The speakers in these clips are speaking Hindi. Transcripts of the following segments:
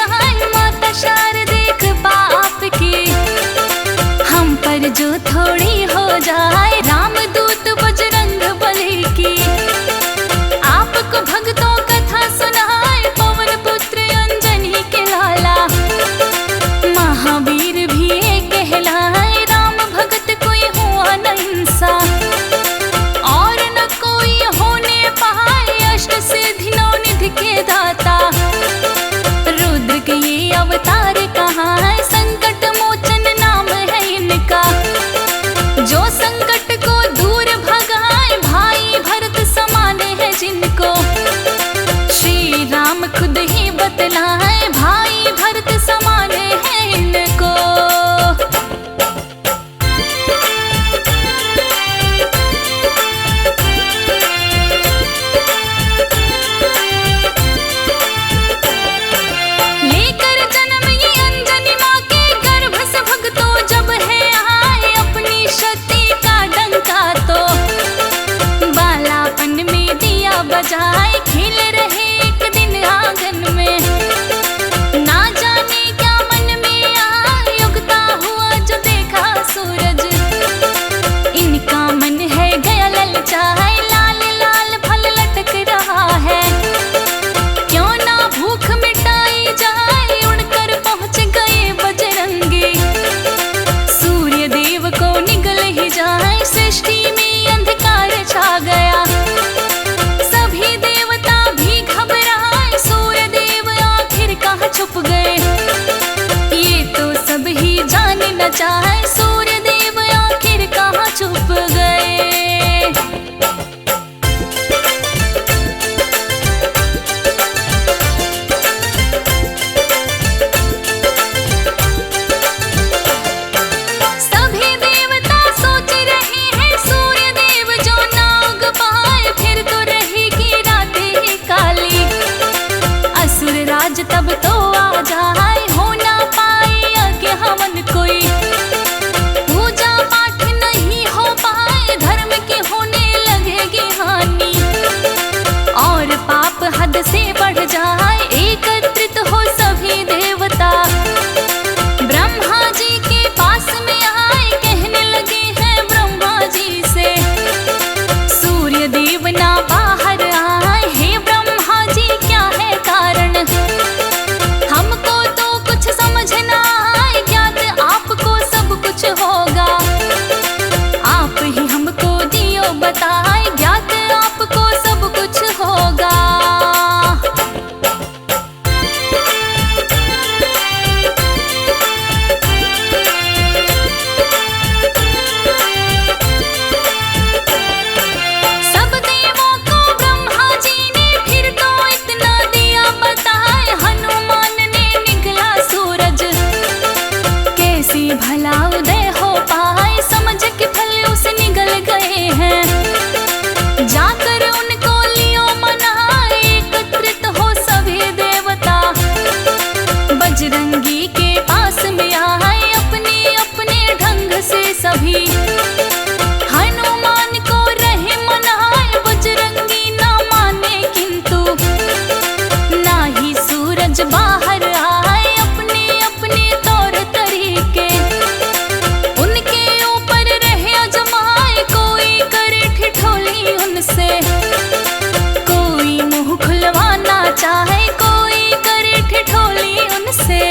जाए माता शारदे कृपा आपकी, हम पर जो थोड़ी हो जाए रामदूत बजरंग बली की। आपको भक्तों कथा सुनाए पवन पुत्र अंजनी के लाला, महावीर भी ये कहलाए राम भगत कोई हुआ न इंसा, और न कोई होने पाए अष्ट सिद्धि नौ निधि के दाता। रुद्र के ये अवतार कहाँ है, संकट मोचन नाम है इनका, जो संकट को दूर भगाए भाई भरत समान है जिनको। श्री राम खुद ही बतलाए भाई भरत समान है इनको। लेकर जन्म ये अंजनी माँ के गर्भ से भक्तों जब है आए अपनी शक्ति का डंका, तो बालापन में दिया बजाए खेल रहे एक दिन आंगन में। ना जाने क्या मन में आया उगता हुआ जो देखा सूरज, इनका मन है गया ललचाए लाल लाल फल लटक रहा है। क्यों ना भूख मिटाई जाए उड़कर पहुंच गए बजरंगी, सूर्य देव को निगल ही जाए सृष्टि में अंधकार छा गया। सभी देवता भी घबराए सूर्य देव आखिर कहाँ छुप गए, ये तो सब ही जान न चाहे सूर्य देव आखिर कहाँ छुप गए। सभी देवता सोच रहे हैं सूर्य देव जो ना उग पाए फिर तो रहेगी रातें ही काली। असुर राज तब तो आ जाए हो ना पाए यज्ञ हवन कोई, पूजा पाठ नहीं हो पाए धर्म की होने लगेगी हानि, और पाप हद से बढ़ जाए एकत्रित हो सभी देवता। ब्रह्मा जी के पास में आए कहने लगे हैं ब्रह्मा जी से, सूर्य देव ना बाहर आए हे ब्रह्मा जी क्या है कारण, हमको तो कुछ समझ ना आए ज्ञात आपको सब कुछ होगा। आप ही हमको दियो बताए ज्ञात आपको सब कुछ होगा। सब देवों को ब्रह्मा जी ने फिर तो इतना दिया बताए, हनुमान ने निकला सूरज कैसी भला उदय हो पाए, समझ के फल उसे निगल गए हैं। जाकर उनको लियो मनाए एकत्रित हो सभी देवता, बजरंगी के पास में आए अपने अपने ढंग से सभी। हनुमान को रहे मनाए बजरंगी ना माने किंतु, ना ही सूरज बाहर आए अपने अपने तौर तरीके। उनके ऊपर रहे अजमाए कोई करे ठिठोली उनसे, कोई मुंह खुलवाना चाहे कोई करे ठिठोली उनसे।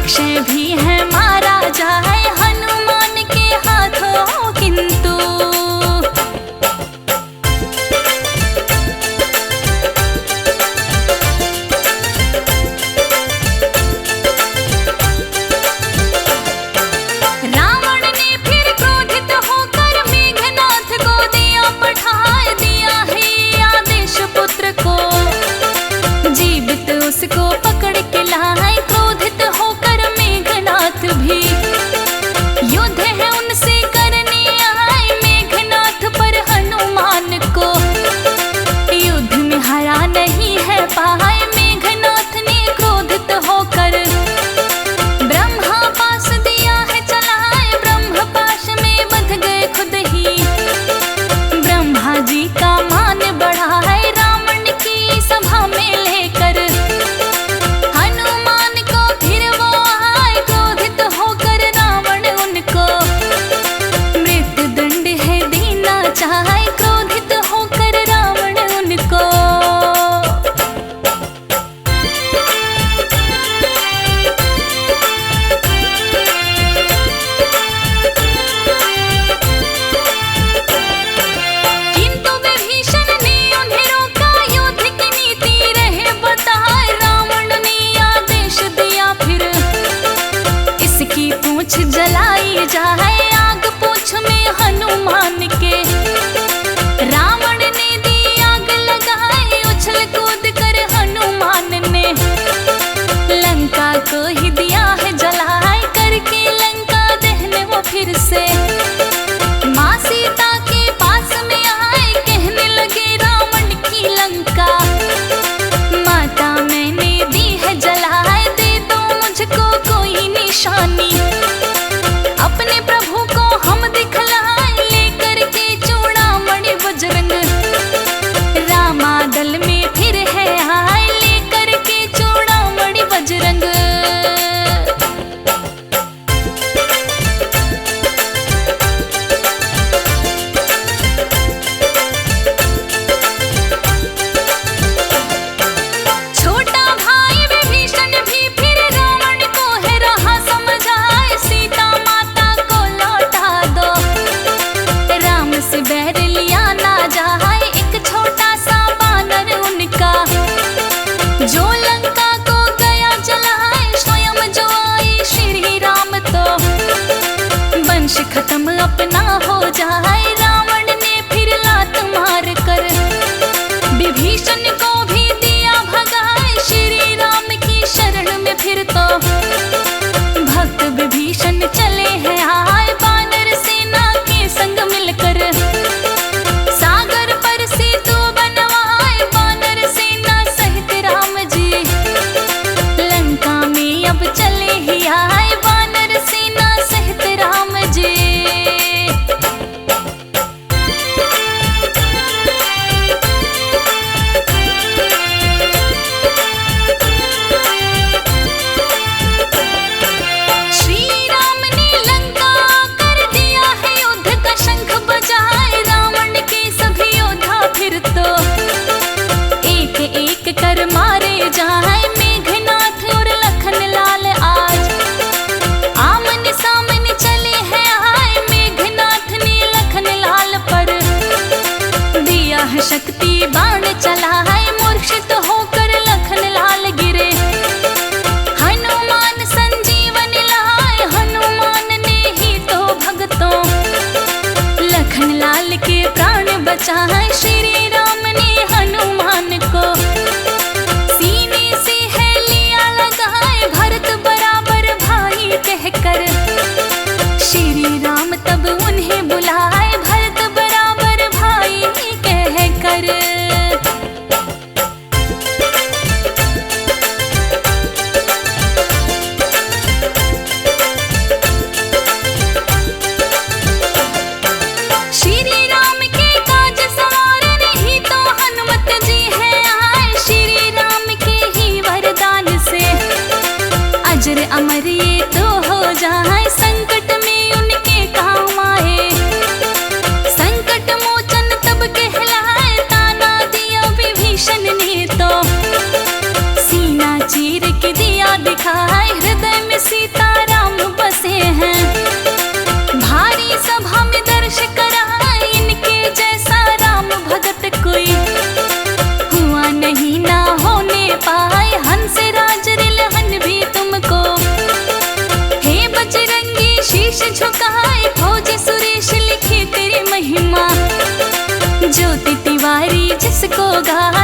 अक्षय भी है मारा जाए हनुमान के हाथों, किंतु रावण ने फिर क्रोधित होकर मेघनाथ को दिया पठाए, दिया है आदेश पुत्र को, जीवित उसको पकड़ के लाए। क्रोधित होकर मेघनाथ भी युद्ध है उनसे करने आए, मेघनाथ पर हनुमान को युद्ध में हरा नहीं है पाए। मेघनाथ ने क्रोधित होकर ब्रह्मा पास दिया है चलाए, ब्रह्म पाश में बंध गए खुद ही, ब्रह्मा जी का मान बढ़ा है। रावण की सभा में लेकर हनुमान को फिर वो आए, क्रोधित होकर रावण उनको मृत्युदंड है देना चाहे, क्रोधित होकर रावण उनको। किंतु विभीषण ने उन्हें रोका, युद्ध की नीति रहे बताए। रावण ने आदेश दिया फिर इसकी पूंछ जलाई जाए, आग पूंछ में हनुमान के रावण ने दी आग लगाए। उछल कूद कर हनुमान ने लंका को ही दिया है जलाए, करके लंका दहन वो फिर से माँ सीता के पास में आए। कहने लगे रावण की लंका माता मैंने दी है जलाए, दे दो मुझको कोई निशानी, अपने प्रभु को हम दिखलाए। लेकर के चूड़ामणि बजरंग रामादल में फिर है आए, लेकर के चूड़ामणि बजरंग। छोटा भाई विभीषण भी फिर रावण को है रहा समझाए, सीता माता को लौटा दो, राम से बैर लिया ना जाए। एक छोटा सा बानर उनका जो लंका को गया जलाए, स्वयं जो आई श्री राम तो वंश खत्म अपना हो जाए। रावण ने फिर लात मार कर विभीषण को भी दिया भगाए, श्री राम की शरण में फिर तो भक्त विभीषण चले हैं आए। बानर सेना के संग मिलकर सागर पर सेतु बनवाए, बानर सेना सहित राम जी लंका में अब चले ही आए, बानर सेना सहित राम जी। श्री राम ने लंका कर दिया है युद्ध का शंख बजाए, रावण के सभी योद्धा फिर तो एक एक कर मारे जाए। मेघनाथ और लखन लाल आज आमने सामने चले हैं आए, मेघनाथ ने लखन लाल पर दिया है शक्ति बाण चलाए। मूर्छित होकर लखन लाल गिरे, हनुमान संजीवन लाए, हनुमान ने ही तो भगतों लखन लाल के प्राण बचाए। श्री राम ने हनुमान को सीने से है लिया लगाए, भरत बराबर भाई कहकर श्री राम तब उन्हें बुलाए, भरत बराबर भाई कहकर। श्री राम के काज सवारने ही तो हनुमत जी है आए, श्री राम के ही वरदान से अजर अमर ये तो हो जाए। संकट में उनके काम आए, संकट मोचन तब कहलाए, ताना दिया विभीषण ने तो सीना चीर के दिया दिखाए। हृदय में में सीताराम बसे हैं। भारी सभा में दर्श कराए इनके जैसा राम भगत कोई हुआ नहीं ना होने पाए। हंस राज रिलहन भी तुमको हे बजरंगी शीश झुकाए। फौजी सुरेश लिखे तेरी महिमा ज्योति तिवारी जिसको गा